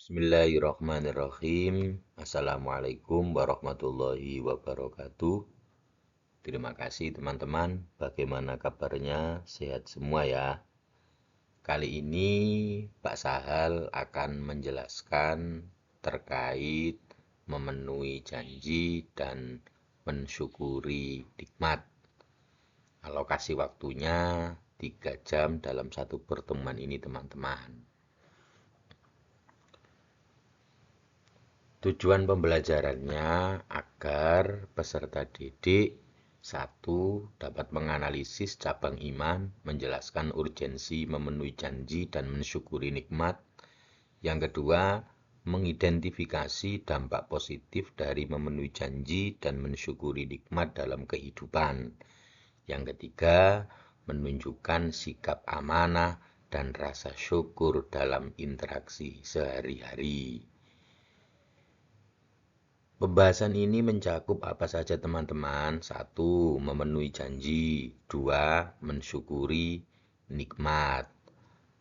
Bismillahirrahmanirrahim. Assalamualaikum warahmatullahi wabarakatuh. Terima kasih teman-teman. Bagaimana kabarnya? Sehat semua ya. Kali ini Pak Sahal akan menjelaskan terkait memenuhi janji dan mensyukuri nikmat. Alokasi waktunya 3 jam dalam satu pertemuan ini teman-teman. Tujuan pembelajarannya agar peserta didik 1. Dapat menganalisis cabang iman, menjelaskan urgensi memenuhi janji dan mensyukuri nikmat. Yang kedua, mengidentifikasi dampak positif dari memenuhi janji dan mensyukuri nikmat dalam kehidupan. Yang ketiga, menunjukkan sikap amanah dan rasa syukur dalam interaksi sehari-hari. Pembahasan ini mencakup apa saja teman-teman? 1. Memenuhi janji. 2. Mensyukuri nikmat.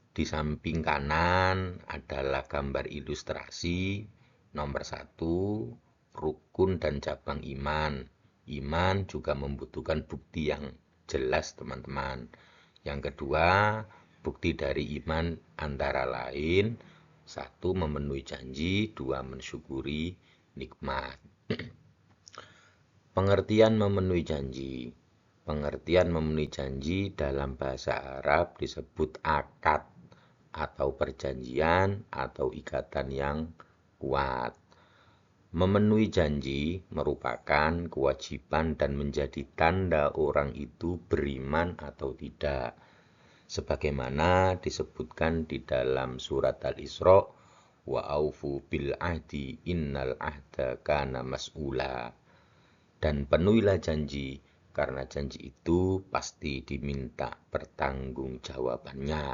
Di samping kanan adalah gambar ilustrasi. Nomor 1. Rukun dan cabang iman. Iman juga membutuhkan bukti yang jelas teman-teman. Yang kedua, bukti dari iman antara lain 1. Memenuhi janji. 2. Mensyukuri nikmat. Pengertian memenuhi janji. Pengertian memenuhi janji dalam bahasa Arab disebut akad atau perjanjian atau ikatan yang kuat. Memenuhi janji merupakan kewajiban dan menjadi tanda orang itu beriman atau tidak. Sebagaimana disebutkan di dalam surat Al-Isra, wa aufu bil ahdi innal ahda kana mas'ula. Dan penuhilah janji, karena janji itu pasti diminta pertanggungjawabannya.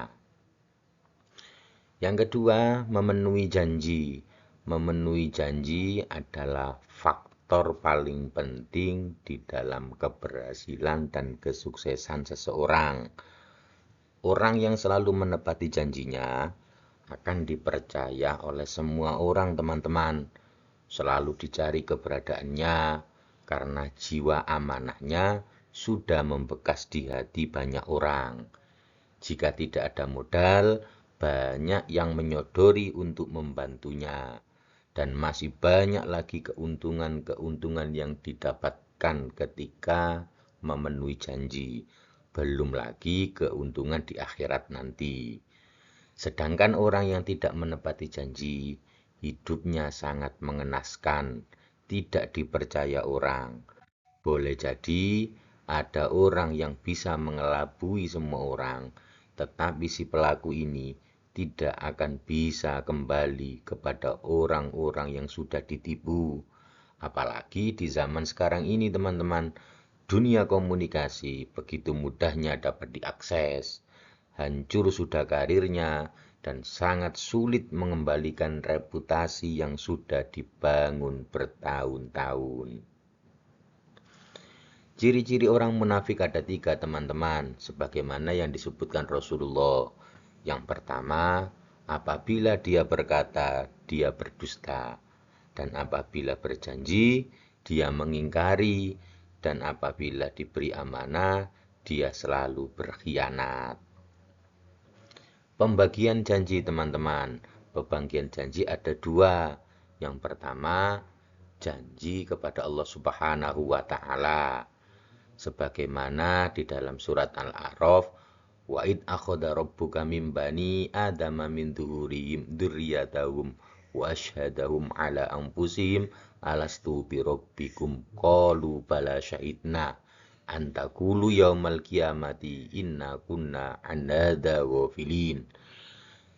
Yang kedua, memenuhi janji. Memenuhi janji adalah faktor paling penting di dalam keberhasilan dan kesuksesan seseorang. Orang yang selalu menepati janjinya akan dipercaya oleh semua orang teman-teman. Selalu dicari keberadaannya karena jiwa amanahnya sudah membekas di hati banyak orang. Jika tidak ada modal, banyak yang menyodori untuk membantunya. Dan masih banyak lagi keuntungan-keuntungan yang didapatkan ketika memenuhi janji. Belum lagi keuntungan di akhirat nanti. Sedangkan orang yang tidak menepati janji, hidupnya sangat mengenaskan, tidak dipercaya orang. Boleh jadi ada orang yang bisa mengelabui semua orang, tetapi si pelaku ini tidak akan bisa kembali kepada orang-orang yang sudah ditipu. Apalagi di zaman sekarang ini teman-teman, dunia komunikasi begitu mudahnya dapat diakses. Hancur sudah karirnya dan sangat sulit mengembalikan reputasi yang sudah dibangun bertahun-tahun. Ciri-ciri orang munafik ada 3 teman-teman, sebagaimana yang disebutkan Rasulullah. Yang pertama, apabila dia berkata, dia berdusta. Dan apabila berjanji, dia mengingkari. Dan apabila diberi amanah, dia selalu berkhianat. Pembagian janji teman-teman. Pembagian janji ada 2. Yang pertama, janji kepada Allah Subhanahu wa Ta'ala. Sebagaimana di dalam surat Al-A'raf, wa id akhadha rabbuka min bani adama min dhuhurihim dzurriyyatahum wa asyhadahum ala anfusihim alastu bi rabbikum qalu bala syahidna an taqulu yaumal qiyamati inna kunna an hadza ghafilin.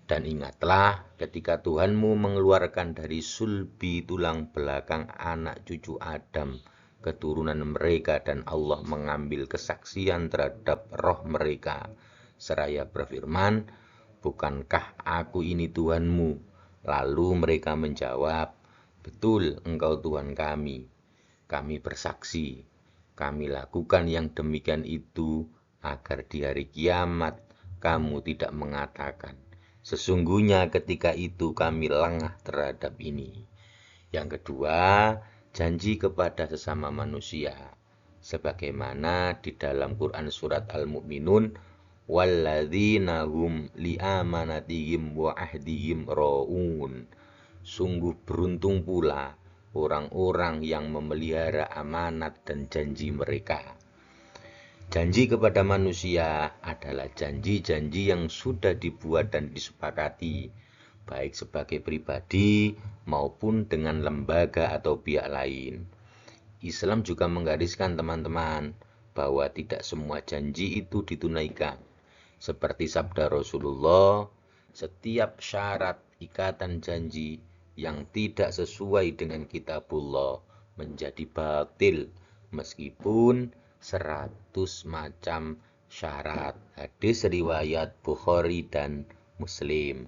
Dan ingatlah ketika Tuhanmu mengeluarkan dari sulbi tulang belakang anak cucu Adam keturunan mereka dan Allah mengambil kesaksian terhadap roh mereka seraya berfirman, bukankah aku ini Tuhanmu? Lalu mereka menjawab, betul engkau Tuhan kami. Kami bersaksi, kami lakukan yang demikian itu agar di hari kiamat kamu tidak mengatakan, Sesungguhnya ketika itu kami lengah terhadap ini. Yang kedua, janji kepada sesama manusia. Sebagaimana di dalam Quran surat Al-Mu'minun, walladzina hum li'amanatihim wa ahdihim ra'un. Sungguh beruntung pula orang-orang yang memelihara amanat dan janji mereka. Janji kepada manusia adalah janji-janji yang sudah dibuat dan disepakati, baik sebagai pribadi maupun dengan lembaga atau pihak lain. Islam juga menggariskan teman-teman bahwa tidak semua janji itu ditunaikan. Seperti sabda Rasulullah, setiap syarat ikatan janji yang tidak sesuai dengan kitabullah menjadi batil meskipun 100 macam syarat. Hadis riwayat Bukhari dan Muslim.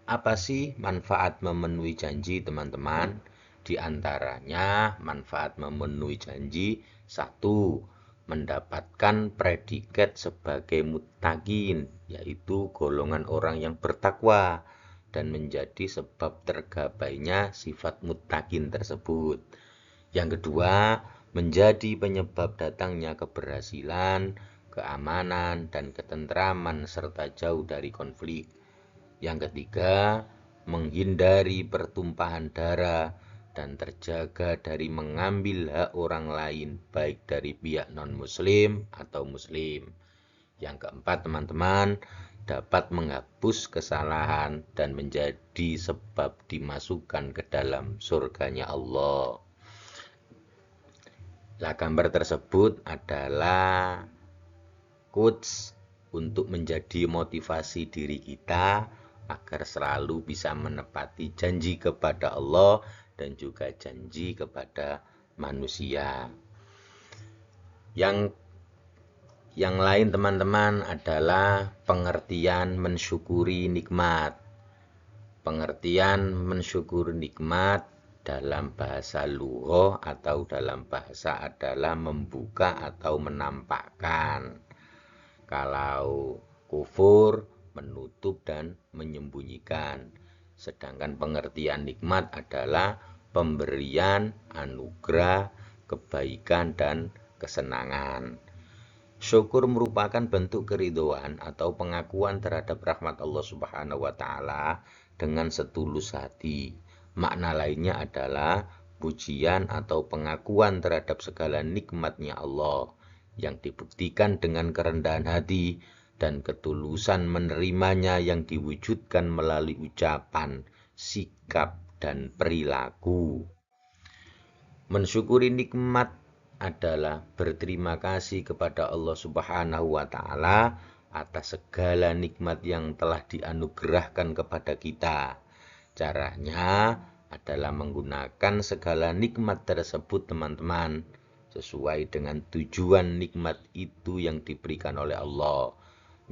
Apa sih manfaat memenuhi janji, teman-teman? Di antaranya manfaat memenuhi janji, 1. Mendapatkan predikat sebagai muttaqin, yaitu golongan orang yang bertakwa, dan menjadi sebab tergapainya sifat muttaqin tersebut. Yang kedua, menjadi penyebab datangnya keberhasilan, keamanan, dan ketentraman serta jauh dari konflik. Yang ketiga, menghindari pertumpahan darah dan terjaga dari mengambil hak orang lain baik dari pihak non-muslim atau muslim. Yang keempat, teman-teman, dapat menghapus kesalahan dan menjadi sebab dimasukkan ke dalam surganya Allah. Gambar tersebut adalah quotes untuk menjadi motivasi diri kita agar selalu bisa menepati janji kepada Allah dan juga janji kepada manusia. Yang lain, teman-teman, adalah pengertian mensyukuri nikmat. Pengertian mensyukuri nikmat dalam bahasa lughah atau dalam bahasa adalah membuka atau menampakkan. Kalau kufur, menutup dan menyembunyikan. Sedangkan pengertian nikmat adalah pemberian, anugerah, kebaikan, dan kesenangan. Syukur merupakan bentuk keridhaan atau pengakuan terhadap rahmat Allah Subhanahu wa Ta'ala dengan setulus hati. Makna lainnya adalah pujian atau pengakuan terhadap segala nikmatnya Allah yang dibuktikan dengan kerendahan hati dan ketulusan menerimanya yang diwujudkan melalui ucapan, sikap, dan perilaku. Mensyukuri nikmat adalah berterima kasih kepada Allah Subhanahu wa Ta'ala atas segala nikmat yang telah dianugerahkan kepada kita. Caranya adalah menggunakan segala nikmat tersebut, teman-teman, sesuai dengan tujuan nikmat itu yang diberikan oleh Allah.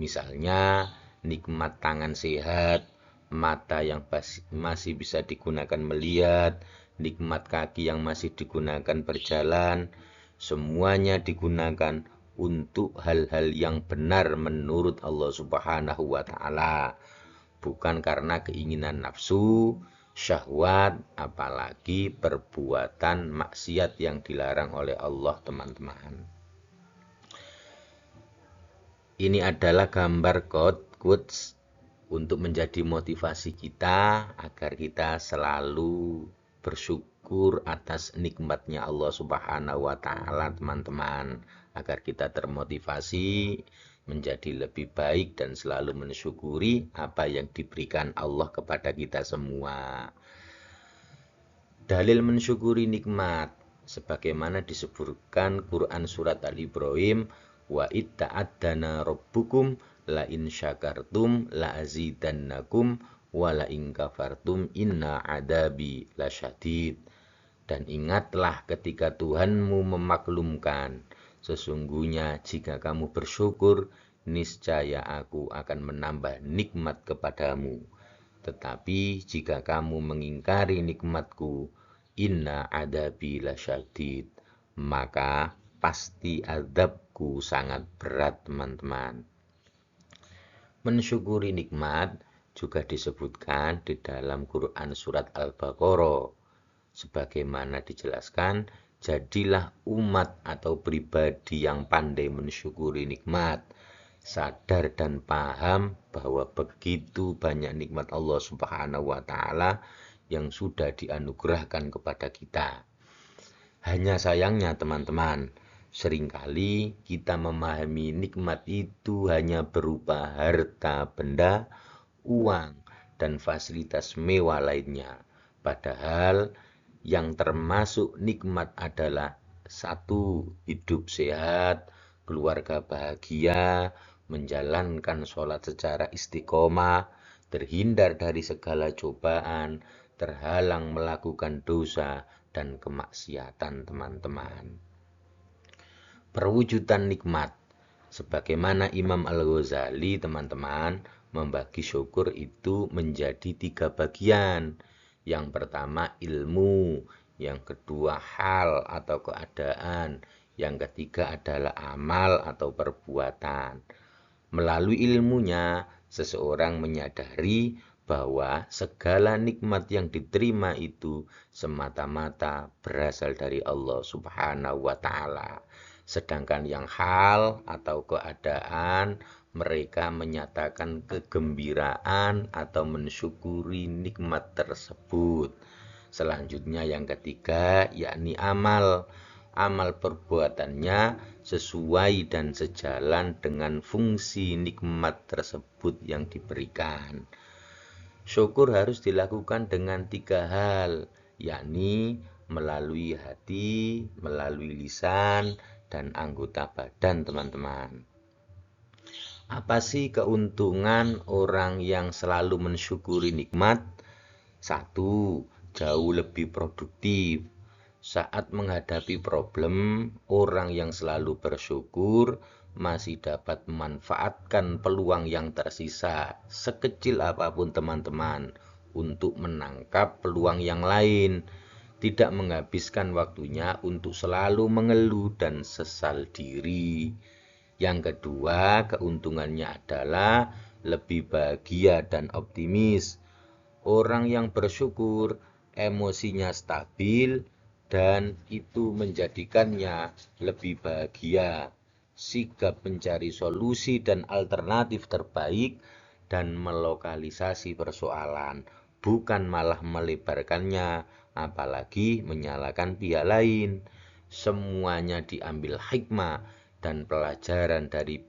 Misalnya, nikmat tangan sehat, mata yang masih bisa digunakan melihat, nikmat kaki yang masih digunakan berjalan, semuanya digunakan untuk hal-hal yang benar menurut Allah Subhanahu wa Ta'ala, bukan karena keinginan nafsu, syahwat, apalagi perbuatan maksiat yang dilarang oleh Allah, teman-teman. Ini adalah gambar quotes untuk menjadi motivasi kita agar kita selalu bersyukur atas nikmatnya Allah Subhanahu wa Ta'ala, teman-teman, agar kita termotivasi menjadi lebih baik dan selalu mensyukuri apa yang diberikan Allah kepada kita semua. Dalil mensyukuri nikmat sebagaimana disebutkan Quran surat Al-Ibrahim, wa itta'addana rabbukum la in syakartum la azidannakum wa la in kafartum inna adabi lasyadid. Dan ingatlah ketika Tuhanmu memaklumkan, sesungguhnya jika kamu bersyukur, niscaya aku akan menambah nikmat kepadamu. Tetapi jika kamu mengingkari nikmatku, inna adabi lasyadid, maka pasti azabku sangat berat, teman-teman. Mensyukuri nikmat juga disebutkan di dalam Quran surat Al-Baqarah. Sebagaimana dijelaskan, jadilah umat atau pribadi yang pandai mensyukuri nikmat, sadar dan paham bahwa begitu banyak nikmat Allah Subhanahu wa Ta'ala yang sudah dianugerahkan kepada kita. Hanya sayangnya teman-teman, seringkali kita memahami nikmat itu hanya berupa harta benda, uang, dan fasilitas mewah lainnya. Padahal yang termasuk nikmat adalah satu, hidup sehat, keluarga bahagia, menjalankan sholat secara istiqomah, terhindar dari segala cobaan, terhalang melakukan dosa dan kemaksiatan teman-teman. Perwujudan nikmat. Sebagaimana Imam Al-Ghazali teman-teman membagi syukur itu menjadi 3 bagian. Yang pertama ilmu, yang kedua hal atau keadaan, yang ketiga adalah amal atau perbuatan. Melalui ilmunya, seseorang menyadari bahwa segala nikmat yang diterima itu semata-mata berasal dari Allah Subhanahu wa Ta'ala. Sedangkan yang hal atau keadaan, mereka menyatakan kegembiraan atau mensyukuri nikmat tersebut. Selanjutnya yang ketiga yakni amal. Amal perbuatannya sesuai dan sejalan dengan fungsi nikmat tersebut yang diberikan. Syukur harus dilakukan dengan 3 hal, yakni melalui hati, melalui lisan, dan anggota badan teman-teman. Apa sih keuntungan orang yang selalu mensyukuri nikmat? 1. Jauh lebih produktif. Saat menghadapi problem, orang yang selalu bersyukur masih dapat memanfaatkan peluang yang tersisa sekecil apapun teman-teman untuk menangkap peluang yang lain, tidak menghabiskan waktunya untuk selalu mengeluh dan sesal diri. Yang kedua, keuntungannya adalah lebih bahagia dan optimis. Orang yang bersyukur emosinya stabil dan itu menjadikannya lebih bahagia, sigap mencari solusi dan alternatif terbaik dan melokalisasi persoalan, bukan malah melebarkannya, apalagi menyalahkan pihak lain. Semuanya diambil hikmah dan pelajaran dari